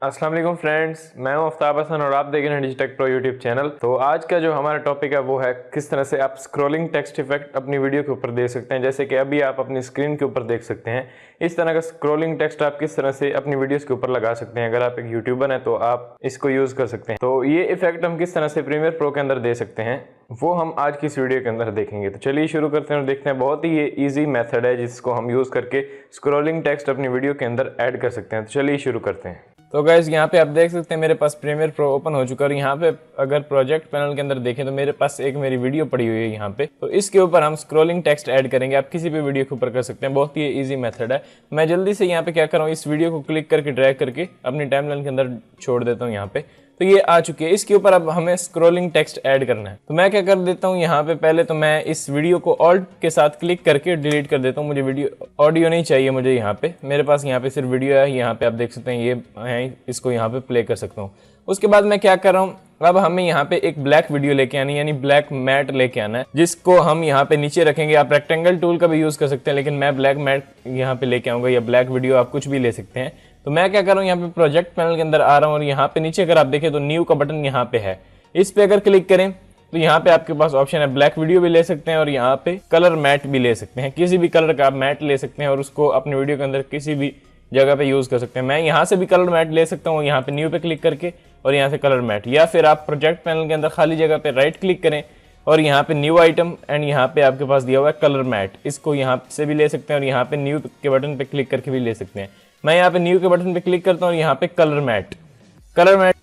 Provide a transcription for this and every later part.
अस्सलाम वालेकुम फ्रेंड्स, मैं हूं आफ्ताब हसन और आप देख रहे हैं डिजिटेक प्रो यूट्यूब चैनल। तो आज का जो हमारा टॉपिक है वो है किस तरह से आप स्क्रॉलिंग टेक्स्ट इफेक्ट अपनी वीडियो के ऊपर दे सकते हैं। जैसे कि अभी आप अपनी स्क्रीन के ऊपर देख सकते हैं, इस तरह का स्क्रॉलिंग टेक्स्ट आप किस तरह से अपनी वीडियोस के ऊपर लगा सकते हैं। अगर आप एक यूट्यूबर हैं तो आप इसको यूज़ कर सकते हैं। तो ये इफेक्ट हम किस तरह से प्रीमियर प्रो के अंदर दे सकते हैं वो हम आज की इस वीडियो के अंदर देखेंगे। तो चलिए शुरू करते हैं और देखते हैं। बहुत ही ये ईजी मेथड है जिसको हम यूज़ करके स्क्रॉलिंग टेक्स्ट अपनी वीडियो के अंदर ऐड कर सकते हैं। तो चलिए शुरू करते हैं। तो गाइस यहाँ पे आप देख सकते हैं मेरे पास प्रीमियर प्रो ओपन हो चुका है और यहाँ पे अगर प्रोजेक्ट पैनल के अंदर देखें तो मेरे पास एक मेरी वीडियो पड़ी हुई है यहाँ पे। तो इसके ऊपर हम स्क्रॉलिंग टेक्स्ट ऐड करेंगे। आप किसी भी वीडियो के ऊपर कर सकते हैं, बहुत ही इजी मेथड है। मैं जल्दी से यहाँ पे क्या कर रहा हूँ, इस वीडियो को क्लिक करके ड्रैग करके अपनी टाइमलाइन के अंदर छोड़ देता हूँ यहाँ पे। तो ये आ चुकी है। इसके ऊपर अब हमें स्क्रॉलिंग टेक्स्ट ऐड करना है। तो मैं क्या कर देता हूँ यहाँ पे, पहले तो मैं इस वीडियो को ऑल्ट के साथ क्लिक करके डिलीट कर देता हूँ। मुझे वीडियो ऑडियो नहीं चाहिए मुझे यहाँ पे। मेरे पास यहाँ पे सिर्फ वीडियो है। यहाँ पे आप देख सकते हैं ये है, इसको यहाँ पे प्ले कर सकता हूँ। उसके बाद मैं क्या कर रहा हूँ, अब हमें यहाँ पे एक ब्लैक वीडियो लेके आनी है, यानी ब्लैक मैट लेके आना है, जिसको हम यहाँ पे नीचे रखेंगे। आप रेक्टेंगल टूल का भी यूज कर सकते हैं, लेकिन मैं ब्लैक मैट यहाँ पे लेके आऊंगा, या ब्लैक वीडियो आप कुछ भी ले सकते हैं। तो मैं क्या कर रहा हूँ, यहाँ पे प्रोजेक्ट पैनल के अंदर आ रहा हूँ और यहाँ पे नीचे अगर आप देखें तो न्यू का बटन यहाँ पे है। इस पे अगर क्लिक करें तो यहाँ पे आपके पास ऑप्शन है, ब्लैक वीडियो भी ले सकते हैं और यहाँ पे कलर मैट भी ले सकते हैं। किसी भी कलर का आप मैट ले सकते हैं और उसको अपनी वीडियो के अंदर किसी भी जगह पे यूज कर सकते हैं। मैं यहाँ से भी कलर मैट ले सकता हूँ, यहाँ पे न्यू पे क्लिक करके और यहाँ से कलर मैट, या फिर आप प्रोजेक्ट पैनल के अंदर खाली जगह पे राइट क्लिक करें और यहाँ पे न्यू आइटम एंड यहाँ पे आपके पास दिया हुआ है कलर मैट, इसको यहाँ से भी ले सकते हैं और यहाँ पे न्यू के बटन पे क्लिक करके भी ले सकते हैं। मैं यहाँ पे न्यू के बटन पे क्लिक करता हूँ और यहाँ पे कलर मैट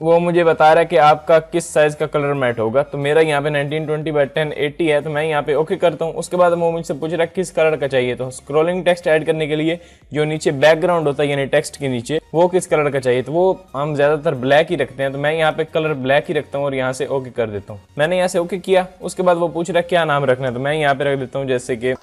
वो मुझे बता रहा है कि आपका किस साइज का कलर मैट होगा। तो मेरा यहाँ पे 1920 बाय 1080 है, तो मैं यहाँ पे ओके करता हूँ। उसके बाद वो मुझसे पूछ रहा है किस कलर का चाहिए। तो स्क्रॉलिंग टेक्स्ट ऐड करने के लिए जो नीचे बैकग्राउंड होता है यानी टेक्स्ट के नीचे, वो किस कलर का चाहिए, तो वो हम ज्यादातर ब्लैक ही रखते हैं। तो मैं यहाँ पे कलर ब्लैक ही रखता हूँ और यहाँ से ओके कर देता हूँ। मैंने यहाँ से ओके किया। उसके बाद वो पूछ रहा है क्या नाम रखना है, तो मैं यहाँ पे रख देता हूँ, जैसे कि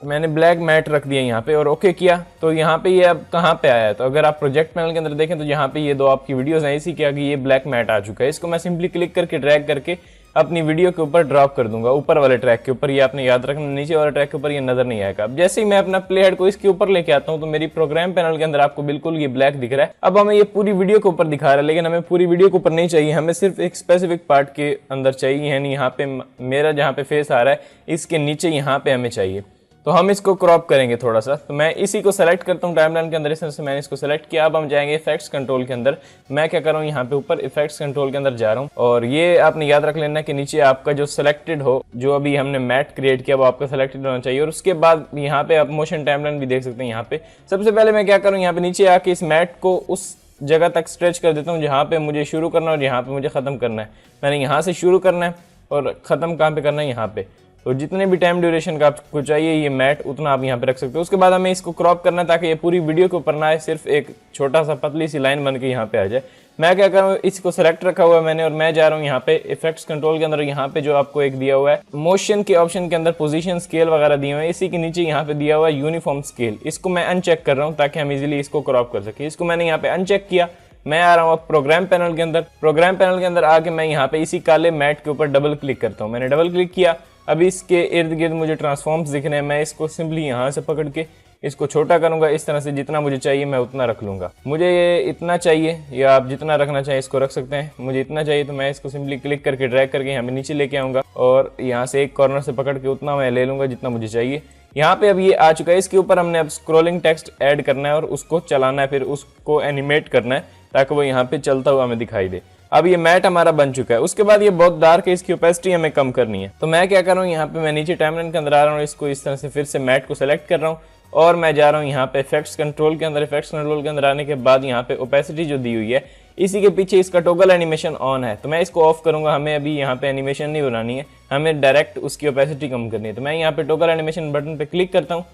मैंने ब्लैक मैट रख दिया यहाँ पे और ओके किया। तो यहाँ पे ये अब कहाँ पे आया है, तो अगर आप प्रोजेक्ट पैनल के अंदर देखें तो यहाँ पे ये दो आपकी वीडियोस हैं, इसी के आगे ये ब्लैक मैट आ चुका है। इसको मैं सिंपली क्लिक करके ड्रैग करके अपनी वीडियो के ऊपर ड्रॉप कर दूंगा, ऊपर वाले ट्रैक के ऊपर। ये आपने याद रखना, नीचे वाले ट्रैक के ऊपर ये नजर नहीं आएगा। अब जैसे ही मैं अपना प्ले हेड को इसके ऊपर लेके आता हूँ तो मेरी प्रोग्राम पैनल के अंदर आपको बिल्कुल ये ब्लैक दिख रहा है। अब हमें ये पूरी वीडियो के ऊपर दिखा रहा है, लेकिन हमें पूरी वीडियो के ऊपर नहीं चाहिए, हमें सिर्फ एक स्पेसिफिक पार्ट के अंदर चाहिए। यानी यहाँ पे मेरा जहाँ पे फेस आ रहा है इसके नीचे यहाँ पे हमें चाहिए। तो हम इसको क्रॉप करेंगे थोड़ा सा। तो मैं इसी को सेलेक्ट करता हूँ टाइमलाइन के अंदर। इस तरह से मैंने इसको सेलेक्ट किया। अब हम जाएंगे इफेक्ट्स कंट्रोल के अंदर। मैं क्या कर रहा हूँ, यहाँ पे ऊपर इफेक्ट्स कंट्रोल के अंदर जा रहा हूँ और ये आपने याद रख लेना कि नीचे आपका जो सिलेक्टेड हो, जो अभी हमने मैट क्रिएट किया वो आपका सिलेक्टेड होना चाहिए। और उसके बाद यहाँ पे आप मोशन टाइमलाइन भी देख सकते हैं। यहाँ पे सबसे पहले मैं क्या करूँ, यहाँ पे नीचे आके इस मैट को उस जगह तक स्ट्रेच कर देता हूँ जहाँ पे मुझे शुरू करना है और यहाँ पे मुझे खत्म करना है। मैंने यहाँ से शुरू करना है और खत्म कहाँ पे करना है, यहाँ पे। तो जितने भी टाइम ड्यूरेशन का आपको चाहिए ये मैट, उतना आप यहाँ पे रख सकते हो। उसके बाद हमें इसको क्रॉप करना है ताकि ये पूरी वीडियो के ऊपर ना आए, सिर्फ एक छोटा सा पतली सी लाइन बन के यहाँ पे आ जाए। मैं क्या कर रहा हूँ, इसको सेलेक्ट रखा हुआ है मैंने और मैं जा रहा हूँ यहाँ पे इफेक्ट्स कंट्रोल के अंदर। यहाँ पे जो आपको एक दिया हुआ है मोशन के ऑप्शन के अंदर पोजीशन स्केल वगैरह दिए हुए हैं, इसी के नीचे यहाँ पे दिया हुआ है यूनिफॉर्म स्केल। इसको मैं अनचेक कर रहा हूँ ताकि हम इजिली इसको क्रॉप कर सके। इसको मैंने यहाँ पे अनचेक किया। मैं आ रहा हूँ अब प्रोग्राम पैनल के अंदर। प्रोग्राम पैनल के अंदर आके मैं यहाँ पे इसी काले मैट के ऊपर डबल क्लिक करता हूँ। मैंने डबल क्लिक किया। अभी इसके इर्द गिर्द मुझे ट्रांसफॉर्म्स दिख रहे हैं। मैं इसको सिंपली यहाँ से पकड़ के इसको छोटा करूंगा। इस तरह से जितना मुझे चाहिए मैं उतना रख लूंगा। मुझे ये इतना चाहिए, या आप जितना रखना चाहिए इसको रख सकते हैं। मुझे इतना चाहिए तो मैं इसको सिंपली क्लिक करके ड्रैग करके यहाँ पे नीचे लेके आऊंगा और यहाँ से एक कॉर्नर से पकड़ के उतना मैं ले लूंगा जितना मुझे चाहिए। यहाँ पे अब ये आ चुका है। इसके ऊपर हमने अब स्क्रॉलिंग टेक्स्ट ऐड करना है और उसको चलाना है, फिर उसको एनिमेट करना है ताकि वो यहाँ पे चलता हुआ हमें दिखाई दे। अब ये मैट हमारा बन चुका है। उसके बाद ये बहुत डार्क है, इसकी ओपेसिटी हमें कम करनी है। तो मैं क्या कर रहा हूँ, यहाँ पे मैं नीचे टाइमलाइन के अंदर आ रहा हूँ, इसको इस तरह से फिर से मैट को सेलेक्ट कर रहा हूँ और मैं जा रहा हूँ यहाँ पे इफेक्ट्स कंट्रोल के अंदर। इफेक्ट्स कंट्रोल के अंदर आने के बाद यहाँ पे ओपेसिटी जो दी हुई है इसी के पीछे इसका टॉगल एनिमेशन ऑन है, तो मैं इसको ऑफ करूंगा। हमें अभी यहाँ पे एनिमेशन नहीं बनानी है, हमें डायरेक्ट उसकी ओपेसिटी कम करनी है। तो मैं यहाँ पे टॉगल एनिमेशन बटन पे क्लिक करता हूँ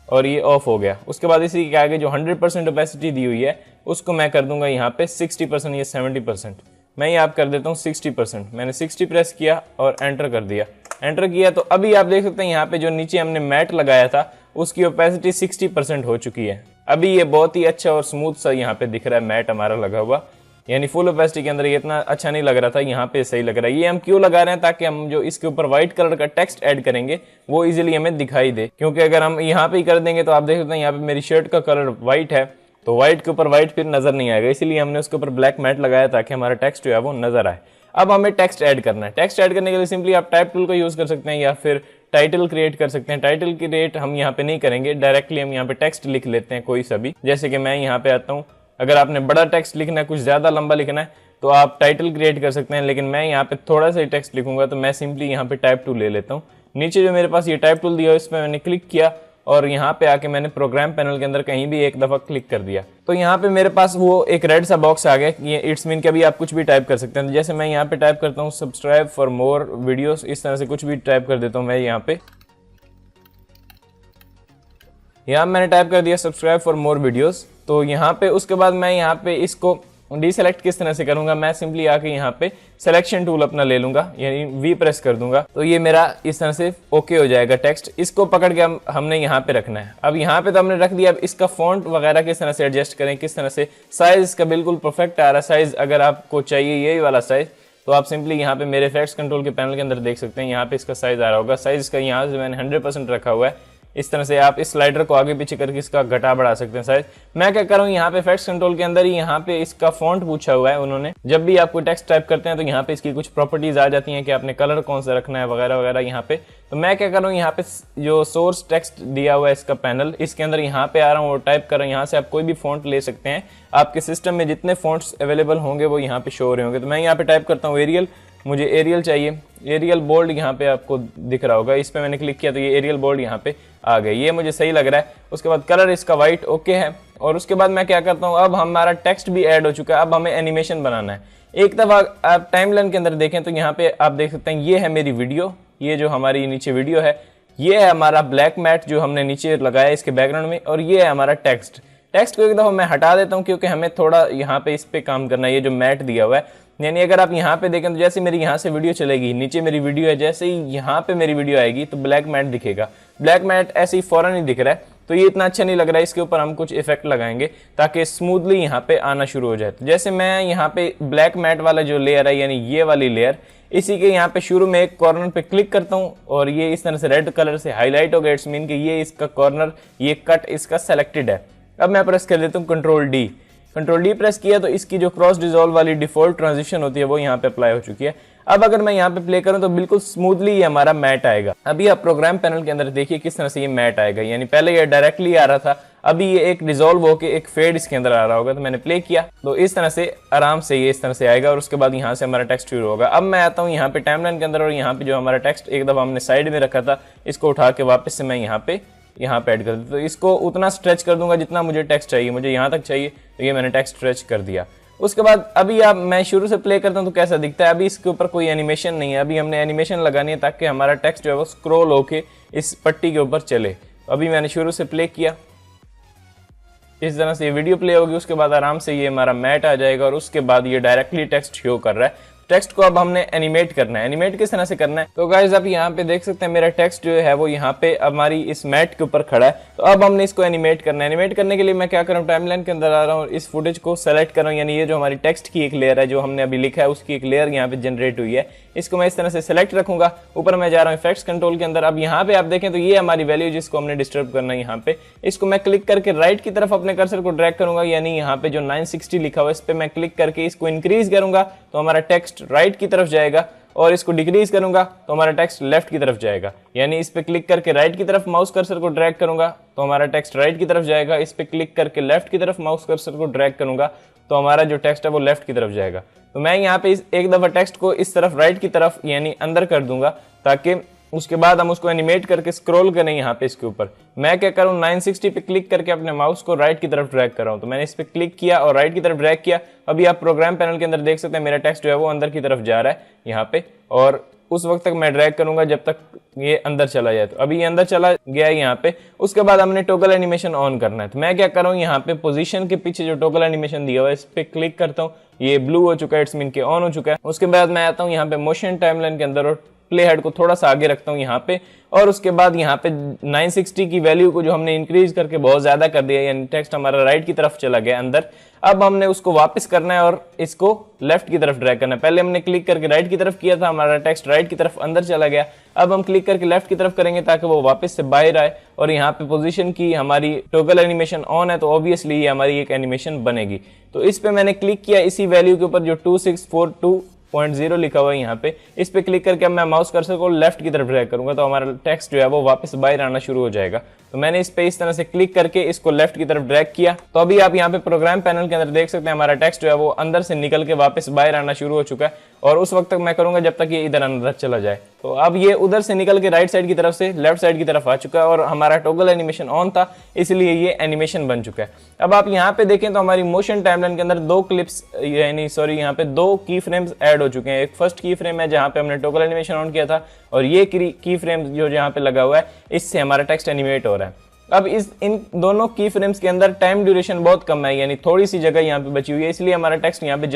और ये ऑफ हो गया। उसके बाद इसी के आगे जो 100% ओपेसिटी दी हुई है उसको मैं कर दूंगा यहाँ पे 60% या 70%। मैं यहाँ कर देता हूँ 60%। मैंने 60 प्रेस किया और एंटर कर दिया। एंटर किया तो अभी आप देख सकते हैं यहाँ पे जो नीचे हमने मैट लगाया था उसकी ओपेसिटी 60% हो चुकी है। अभी ये बहुत ही अच्छा और स्मूथ सा यहाँ पे दिख रहा है मैट हमारा लगा हुआ। यानी फुल ओपेसिटी के अंदर ये इतना अच्छा नहीं लग रहा था, यहाँ पे सही लग रहा है। ये हम क्यों लगा रहे हैं, ताकि हम जो इसके ऊपर व्हाइट कलर का टेक्स्ट ऐड करेंगे वो इजीली हमें दिखाई दे। क्योंकि अगर हम यहाँ पे ही कर देंगे तो आप देख सकते हैं यहाँ पे मेरी शर्ट का कलर व्हाइट है, तो व्हाइट के ऊपर व्हाइट फिर नजर नहीं आएगा, इसीलिए हमने उसके ऊपर ब्लैक मैट लगाया ताकि हमारा टेक्स्ट जो है वो नजर आए। अब हमें टेक्स्ट ऐड करना है। टेक्स्ट ऐड करने के लिए सिंपली आप टाइप टूल का यूज कर सकते हैं या फिर टाइटल क्रिएट कर सकते हैं। टाइटल क्रिएट हम यहाँ पे नहीं करेंगे, डायरेक्टली हम यहाँ पे टेक्स्ट लिख लेते हैं कोई सा भी। जैसे कि मैं यहाँ पे आता हूँ, अगर आपने बड़ा टेक्स्ट लिखना है, कुछ ज्यादा लंबा लिखना है, तो आप टाइटल क्रिएट कर सकते हैं, लेकिन मैं यहाँ पे थोड़ा सा ही टेक्स्ट लिखूंगा, तो मैं सिंपली यहाँ पे टाइप टूल ले लेता हूँ। नीचे जो मेरे पास ये टाइप टूल दिया है, इस पर मैंने क्लिक किया और यहाँ पे आके मैंने प्रोग्राम पैनल के अंदर कहीं भी एक दफा क्लिक कर दिया, तो यहाँ पे मेरे पास वो एक रेड सा बॉक्स आ गया। ये इट्स मीन कि अभी आप कुछ भी टाइप कर सकते हैं। जैसे मैं यहाँ पे टाइप करता हूँ सब्सक्राइब फॉर मोर वीडियोस, इस तरह से कुछ भी टाइप कर देता हूँ मैं यहाँ पे। यहाँ मैंने टाइप कर दिया सब्सक्राइब फॉर मोर वीडियोस। तो यहाँ पे उसके बाद मैं यहाँ पे इसको डीसेलेक्ट किस तरह से करूंगा, मैं सिंपली आके यहाँ पे सिलेक्शन टूल अपना ले लूंगा, यानी वी प्रेस कर दूंगा, तो ये मेरा इस तरह से ओके हो जाएगा टेक्स्ट। इसको पकड़ के हमने यहाँ पे रखना है। अब यहाँ पे तो हमने रख दिया, अब इसका फॉन्ट वगैरह किस तरह से एडजस्ट करें, किस तरह से साइज इसका बिल्कुल परफेक्ट आ रहा है। साइज अगर आपको चाहिए यही वाला साइज, तो आप सिंपली यहाँ पे मेरे इफेक्ट्स कंट्रोल के पैनल के अंदर देख सकते हैं, यहाँ पे इसका साइज आ रहा होगा। साइज इसका यहाँ से मैंने 100% रखा हुआ है। इस तरह से आप इस स्लाइडर को आगे पीछे करके इसका घटा बढ़ा सकते हैं साइज। मैं क्या कर रहा हूँ, यहाँ पे इफेक्ट्स कंट्रोल के अंदर ही यहाँ पे इसका फॉन्ट पूछा हुआ है उन्होंने। जब भी आप कोई टेक्स्ट टाइप करते हैं तो यहाँ पे इसकी कुछ प्रॉपर्टीज आ जाती हैं कि आपने कलर कौन सा रखना है वगैरह वगैरह यहाँ पे। तो मैं क्या कर रहा हूँ, यहाँ पे जो सोर्स टेक्स्ट दिया हुआ है इसका पैनल, इसके अंदर यहाँ पे आ रहा हूँ और टाइप कर रहा हूँ। यहाँ से आप कोई भी फॉन्ट ले सकते हैं, आपके सिस्टम में जितने फॉन्ट्स अवेलेबल होंगे वो यहाँ पे शो हो रहे होंगे। तो मैं यहाँ पे टाइप करता हूँ एरियल, मुझे एरियल चाहिए। एरियल बोल्ड यहाँ पे आपको दिख रहा होगा, इस पे मैंने क्लिक किया तो ये एरियल बोल्ड यहाँ पे आ गए, ये मुझे सही लग रहा है। उसके बाद कलर इसका वाइट ओके है। और उसके बाद मैं क्या करता हूँ, अब हमारा टेक्स्ट भी ऐड हो चुका है, अब हमें एनिमेशन बनाना है। एक दफा आप टाइमलाइन के अंदर देखें तो यहाँ पे आप देख सकते हैं ये है मेरी वीडियो, ये जो हमारी नीचे वीडियो है, ये है हमारा ब्लैक मैट जो हमने नीचे लगाया इसके बैकग्राउंड में, और ये है हमारा टेक्स्ट। टेक्स्ट को एक दफा मैं हटा देता हूँ क्योंकि हमें थोड़ा यहाँ पे इस पे काम करना है। ये जो मैट दिया हुआ है, यानी अगर आप यहाँ पे देखें तो जैसे मेरी यहाँ से वीडियो चलेगी, नीचे मेरी वीडियो है, जैसे ही यहाँ पे मेरी वीडियो आएगी तो ब्लैक मैट दिखेगा। ब्लैक मैट ऐसे ही फौरन ही दिख रहा है, तो ये इतना अच्छा नहीं लग रहा है। इसके ऊपर हम कुछ इफेक्ट लगाएंगे ताकि स्मूथली यहाँ पे आना शुरू हो जाए। तो जैसे मैं यहाँ पे ब्लैक मैट वाला जो लेयर है, यानी ये वाली लेयर, इसी के यहाँ पे शुरू में एक कॉर्नर पे क्लिक करता हूँ और ये इस तरह से रेड कलर से हाईलाइट हो गया। इट्स मीन कि ये इसका कॉर्नर, ये कट इसका सेलेक्टेड है। अब मैं प्रेस कर देता हूँ कंट्रोल डी प्रेस किया तो इसकी जो क्रॉस डिजोल्व वाली डिफॉल्ट ट्रांजिशन होती है वो यहाँ पे अप्लाई हो चुकी है। अब अगर मैं यहाँ पे प्ले करूँ तो बिल्कुल स्मूथली ये हमारा मैट आएगा। अभी आप प्रोग्राम पैनल के अंदर देखिए किस तरह से ये मैट आएगा, यानी पहले ये डायरेक्टली आ रहा था, अभी ये एक डिजोल्व होके एक फेड इसके अंदर आ रहा होगा। तो मैंने प्ले किया तो इस तरह से आराम से ये इस तरह से आएगा और उसके बाद यहाँ से हमारा टेक्स्ट शुरू होगा। अब मैं आता हूँ यहाँ पे टाइमलाइन के अंदर और यहाँ पे जो हमारा टेक्स्ट एक दफा हमने साइड में रखा था, इसको उठा के वापस से मैं यहाँ पे ऐड कर दूँ। तो इसको उतना स्ट्रेच कर दूंगा जितना मुझे टेक्स्ट चाहिए, मुझे यहाँ तक चाहिए, तो ये मैंने टेक्स्ट स्ट्रेच कर दिया। उसके बाद अभी आप मैं शुरू से प्ले करता हूँ तो कैसा दिखता है। अभी इसके ऊपर कोई एनिमेशन नहीं है, अभी हमने एनिमेशन लगानी है ताकि हमारा टेक्स्ट जो है वो स्क्रॉल होके इस पट्टी के ऊपर चले। अभी मैंने शुरू से प्ले किया, इस तरह से ये वीडियो प्ले होगी। उसके बाद आराम से ये हमारा मैट आ जाएगा और उसके बाद ये डायरेक्टली टेक्स्ट शो कर रहा है। टेक्स्ट को अब हमने एनिमेट करना है। एनिमेट किस तरह से करना है, तो गाइस आप यहाँ पे देख सकते हैं मेरा टेक्स्ट जो है वो यहाँ पे हमारी इस मैट के ऊपर खड़ा है। तो अब हमने इसको एनिमेट करना है। एनिमेट करने के लिए मैं क्या कर रहा हूँ, टाइमलाइन के अंदर आ रहा हूँ और इस फुटेज को सेलेक्ट कर रहा हूँ, यानी ये जो हमारी टेक्स्ट की एक लेयर है जो हमने अभी लिखा है उसकी एक लेयर यहाँ पे जनरेट हुई है। इसको मैं इस तरह से सेलेक्ट रखूंगा। ऊपर मैं जा रहा हूँ इफेक्ट्स कंट्रोल के अंदर। अब यहाँ पे आप देखें तो ये हमारी वैल्यू जिसको हमने डिस्टर्ब करना है, यहाँ पे इसको मैं क्लिक करके राइट की तरफ अपने कर्सर को ड्रैग करूंगा, यानी यहाँ पे जो 960 लिखा हुआ है इस पे मैं क्लिक करके इसको इंक्रीज करूंगा तो हमारा टेक्स्ट राइट की तरफ जाएगा, और इसको डिक्रीज करूंगा तो हमारा टेक्स्ट लेफ्ट की तरफ जाएगा। यानी इस पे क्लिक करके राइट की तरफ माउस कर्सर को ड्रैग करूंगा तो हमारा टेक्स्ट राइट की तरफ जाएगा। इस पे क्लिक करके लेफ्ट की तरफ माउस कर्सर को ड्रैग करूंगा तो हमारा जो टेक्स्ट है वो लेफ्ट की तरफ जाएगा। तो मैं यहाँ पे एक दफा टेक्स्ट को इस तरफ राइट की तरफ यानी अंदर कर दूंगा ताकि उसके बाद हम उसको एनिमेट करके स्क्रॉल करें यहाँ पे इसके ऊपर। मैं क्या करूँ, 960 पे क्लिक करके अपने माउस को राइट की तरफ ड्रैग कर रहा हूँ। तो मैंने इस पे क्लिक किया और राइट की तरफ ड्रैग किया। अभी आप प्रोग्राम पैनल के अंदर देख सकते हैं मेरा टेक्स्ट जो है वो अंदर की तरफ जा रहा है यहाँ पे, और उस वक्त तक मैं ड्रैग करूंगा जब तक ये अंदर चला जाए। तो अभी ये अंदर चला गया है यहाँ पे। उसके बाद हमने टॉगल एनिमेशन ऑन करना है। तो मैं क्या कर रहा हूँ, यहाँ पे पोजीशन के पीछे जो टॉगल एनिमेशन दिया हुआ है इस पे क्लिक करता हूँ, ये ब्लू हो चुका है, इट्स मीन के ऑन हो चुका है। उसके बाद मैं आता हूँ यहाँ पे मोशन टाइमलाइन के अंदर और प्ले हेड को थोड़ा सा आगे रखता हूँ यहाँ पे, और उसके बाद यहाँ पे 960 की वैल्यू को जो हमने इंक्रीज करके बहुत ज्यादा कर दिया, यानी टेक्स्ट हमारा राइट की तरफ चला गया अंदर। अब हमने उसको वापस करना है और इसको लेफ्ट की तरफ ड्रैग करना है। पहले हमने क्लिक करके राइट की तरफ किया था, हमारा टेक्स्ट राइट की तरफ अंदर चला गया। अब हम क्लिक करके लेफ्ट की तरफ करेंगे ताकि वो वापस से बाहर आए, और यहाँ पे पोजीशन की हमारी टॉगल एनिमेशन ऑन है, तो ऑब्वियसली ये हमारी एक एनिमेशन बनेगी। तो इस पे मैंने क्लिक किया, इसी वैल्यू के ऊपर जो 2642.0 लिखा हुआ है यहाँ पे, इस पे क्लिक करके अब मैं माउस कर्सर को लेफ्ट की तरफ ड्रैग करूंगा तो हमारा टेक्स्ट जो है वो वापस बाहर आना शुरू हो जाएगा। तो मैंने इस पे इस तरह से क्लिक करके इसको लेफ्ट की तरफ ड्रैग किया, तो अभी आप यहाँ पे प्रोग्राम पैनल के अंदर देख सकते हैं हमारा टेक्स्ट जो है वो अंदर से निकल के वापस बाहर आना शुरू हो चुका है, और उस वक्त तक मैं करूंगा जब तक ये इधर अंदर चला जाए। तो अब ये उधर से निकल के राइट साइड की तरफ से लेफ्ट साइड की तरफ आ चुका है, और हमारा टॉगल एनिमेशन ऑन था इसलिए ये एनिमेशन बन चुका है। अब आप यहाँ पे देखें तो हमारी मोशन टाइमलाइन के अंदर दो क्लिप्स यानी सॉरी यहाँ पे दो की फ्रेम्स ऐड हो चुके हैं। एक फर्स्ट की फ्रेम है जहाँ पे हमने टॉगल एनिमेशन ऑन किया था, और ये की फ्रेम जो यहाँ पे लगा हुआ है इससे हमारा टेक्स्ट एनिमेट हो रहा है। अब इन दोनों की फ्रेम्स के अंदर टाइम ड्यूरेशन बहुत कम है, यानी थोड़ी सी जगह यहाँ पे बची हुई है, इसलिए हमारा टेक्स्ट यहाँ पे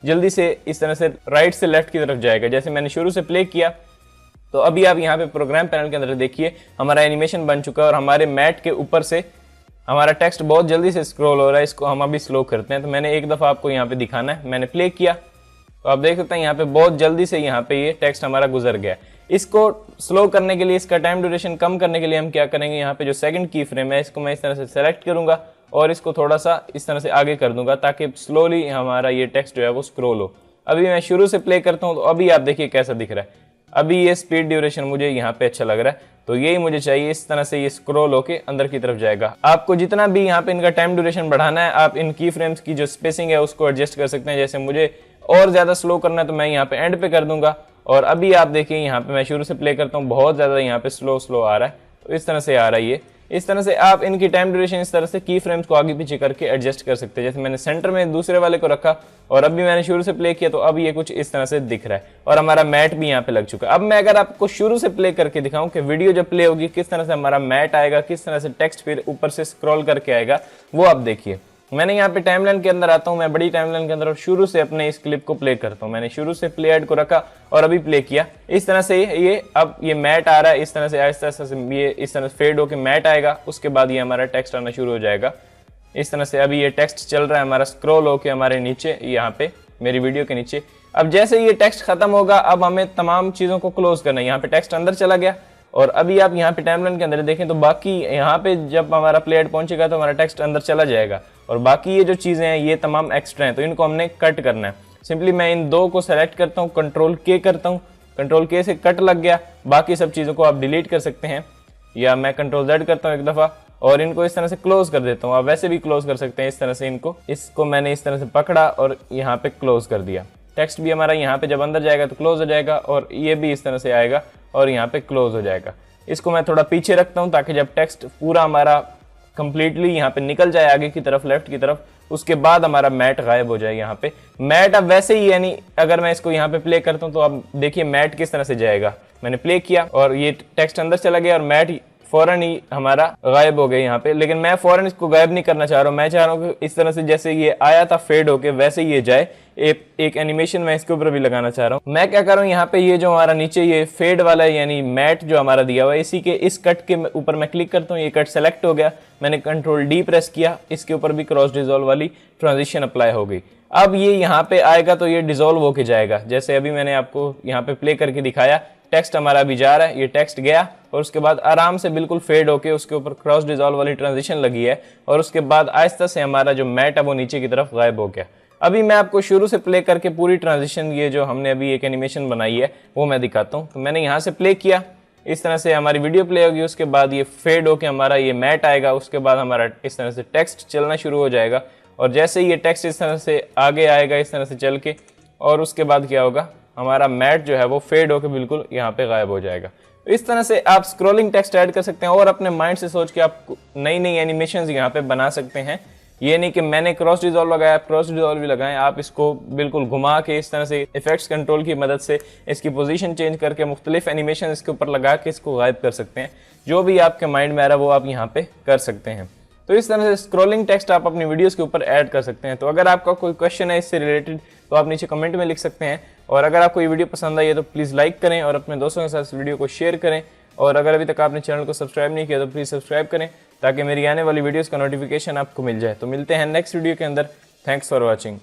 जल्दी से इस तरह से राइट से लेफ्ट की तरफ जाएगा। जैसे मैंने शुरू से प्ले किया, तो अभी आप यहाँ पे प्रोग्राम पैनल के अंदर देखिए हमारा एनिमेशन बन चुका है, और हमारे मैट के ऊपर से हमारा टेक्स्ट बहुत जल्दी से स्क्रॉल हो रहा है। इसको हम अभी स्लो करते हैं, तो मैंने एक दफा आपको यहाँ पे दिखाना है। मैंने प्ले किया तो आप देख सकते हैं यहाँ पे बहुत जल्दी से यहाँ पे ये टेक्स्ट हमारा गुजर गया। इसको स्लो करने के लिए, इसका टाइम ड्यूरेशन कम करने के लिए हम क्या करेंगे, यहाँ पे जो सेकंड की फ्रेम है इसको मैं इस तरह से सेलेक्ट करूंगा और इसको थोड़ा सा इस तरह से आगे कर दूंगा ताकि स्लोली हमारा ये टेक्स्ट जो है वो स्क्रॉल हो। अभी मैं शुरू से प्ले करता हूँ, तो अभी आप देखिए कैसा दिख रहा है। अभी ये स्पीड ड्यूरेशन मुझे यहाँ पे अच्छा लग रहा है, तो यही मुझे चाहिए। इस तरह से ये स्क्रॉल होके अंदर की तरफ जाएगा। आपको जितना भी यहाँ पे इनका टाइम ड्यूरेशन बढ़ाना है, आप इन की फ्रेम्स की जो स्पेसिंग है उसको एडजस्ट कर सकते हैं। जैसे मुझे और ज्यादा स्लो करना है तो मैं यहाँ पे एंड पे कर दूंगा, और अभी आप देखिए यहाँ पे मैं शुरू से प्ले करता हूँ, बहुत ज्यादा यहाँ पे स्लो आ रहा है, तो इस तरह से आ रहा है ये। इस तरह से आप इनकी टाइम ड्यूरेशन इस तरह से की फ्रेम्स को आगे पीछे करके एडजस्ट कर सकते हैं। जैसे मैंने सेंटर में दूसरे वाले को रखा और अभी मैंने शुरू से प्ले किया, तो अब ये कुछ इस तरह से दिख रहा है, और हमारा मैट भी यहाँ पे लग चुका है। अब मैं अगर आपको शुरू से प्ले करके दिखाऊं कि वीडियो जब प्ले होगी किस तरह से हमारा मैट आएगा, किस तरह से टेक्स्ट फिर ऊपर से स्क्रॉल करके आएगा, वो आप देखिए। मैंने यहाँ पे टाइमलाइन के अंदर आता हूँ, मैं बड़ी टाइमलाइन के अंदर, और शुरू से अपने इस क्लिप को प्ले करता हूँ। मैंने शुरू से प्ले हेड को रखा और अभी प्ले किया। इस तरह से ये अब ये मैट आ रहा है, इस तरह से आहिस्ता से ये इस तरह से फेड होके मैट आएगा, उसके बाद ये हमारा टेक्स्ट आना शुरू हो जाएगा। इस तरह से अभी ये टेक्स्ट चल रहा है हमारा स्क्रॉल होके हमारे नीचे, यहाँ पे मेरी वीडियो के नीचे। अब जैसे ये टेक्स्ट खत्म होगा, अब हमें तमाम चीजों को क्लोज करना है। यहाँ पे टेक्स्ट अंदर चला गया, और अभी आप यहाँ पे टाइमलाइन के अंदर देखें तो बाकी यहाँ पे जब हमारा प्ले हेड पहुंचेगा तो हमारा टेक्स्ट अंदर चला जाएगा, और बाकी ये जो चीजें हैं ये तमाम एक्स्ट्रा हैं, तो इनको हमने कट करना है। सिंपली मैं इन दो को सेलेक्ट करता हूँ, कंट्रोल के करता हूँ, कंट्रोल के से कट लग गया। बाकी सब चीजों को आप डिलीट कर सकते हैं, या मैं कंट्रोल जेड करता हूँ एक दफा और इनको इस तरह से क्लोज कर देता हूँ। आप वैसे भी क्लोज कर सकते हैं इस तरह से। इसको मैंने इस तरह से पकड़ा और यहाँ पे क्लोज कर दिया। टेक्स्ट भी हमारा यहाँ पे जब अंदर जाएगा तो क्लोज हो जाएगा, और ये भी इस तरह से आएगा और यहाँ पे क्लोज हो जाएगा। इसको मैं थोड़ा पीछे रखता हूँ ताकि जब टेक्स्ट पूरा हमारा कंप्लीटली यहाँ पे निकल जाए आगे की तरफ, लेफ्ट की तरफ, उसके बाद हमारा मैट गायब हो जाए। यहाँ पे मैट अब वैसे ही, यानी अगर मैं इसको यहाँ पे प्ले करता हूँ तो अब देखिए मैट किस तरह से जाएगा। मैंने प्ले किया और ये टेक्स्ट अंदर चला गया और मैट फौरन ही हमारा गायब हो गया यहाँ पे। लेकिन मैं फौरन इसको गायब नहीं करना चाह रहा हूँ, मैं चाह रहा हूँ कि इस तरह से जैसे ये आया था फेड होके वैसे ये जाए। एक एनिमेशन मैं इसके ऊपर भी लगाना चाह रहा हूँ। मैं क्या कर रहा हूँ, यहाँ पे ये जो हमारा नीचे ये फेड वाला है यानी मैट जो हमारा दिया हुआ है, इसी के इस कट के ऊपर मैं क्लिक करता हूँ, ये कट सेलेक्ट हो गया। मैंने कंट्रोल डी प्रेस किया, इसके ऊपर भी क्रॉस डिजोल्व वाली ट्रांजिशन अप्लाई हो गई। अब ये यहाँ पे आएगा तो ये डिजोल्व होके जाएगा। जैसे अभी मैंने आपको यहाँ पे प्ले करके दिखाया, टेक्स्ट हमारा अभी जा रहा है, ये टेक्स्ट गया और उसके बाद आराम से बिल्कुल फेड होके उसके ऊपर क्रॉस डिजोल्व वाली ट्रांजिशन लगी है, और उसके बाद आहिस्ता से हमारा जो मैट है वो नीचे की तरफ गायब हो गया। अभी मैं आपको शुरू से प्ले करके पूरी ट्रांजिशन, ये जो हमने अभी एक एनिमेशन बनाई है वो मैं दिखाता हूँ। तो मैंने यहाँ से प्ले किया, इस तरह से हमारी वीडियो प्ले होगी, उसके बाद ये फेड होके हमारा ये मैट आएगा, उसके बाद हमारा इस तरह से टेक्स्ट चलना शुरू हो जाएगा। और जैसे ही ये टेक्स्ट इस तरह से आगे आएगा इस तरह से चल के, और उसके बाद क्या होगा, हमारा मैट जो है वो फेड होकर बिल्कुल यहाँ पे गायब हो जाएगा। तो इस तरह से आप स्क्रॉलिंग टेक्स्ट ऐड कर सकते हैं और अपने माइंड से सोच के आप नई नई एनिमेशंस यहाँ पे बना सकते हैं। ये नहीं कि मैंने क्रॉस डिजोल्व लगाया, क्रॉस डिजोल्व भी लगाएं, आप इसको बिल्कुल घुमा के इस तरह से इफेक्ट्स कंट्रोल की मदद से इसकी पोजीशन चेंज करके मुख्तलिफ एनिमेशन इसके ऊपर लगा के इसको गायब कर सकते हैं। जो भी आपके माइंड में आ रहा है वो आप यहाँ पे कर सकते हैं। तो इस तरह से स्क्रॉलिंग टेक्स्ट आप अपनी वीडियोस के ऊपर ऐड कर सकते हैं। तो अगर आपका कोई क्वेश्चन है इससे रिलेटेड तो आप नीचे कमेंट में लिख सकते हैं। और अगर आपको ये वीडियो पसंद आई है तो प्लीज़ लाइक करें और अपने दोस्तों के साथ इस वीडियो को शेयर करें। और अगर अभी तक आपने चैनल को सब्सक्राइब नहीं किया तो प्लीज़ सब्सक्राइब करें ताकि मेरी आने वाली वीडियोज़ का नोटिफिकेशन आपको मिल जाए। तो मिलते हैं नेक्स्ट वीडियो के अंदर। Thanks for watching.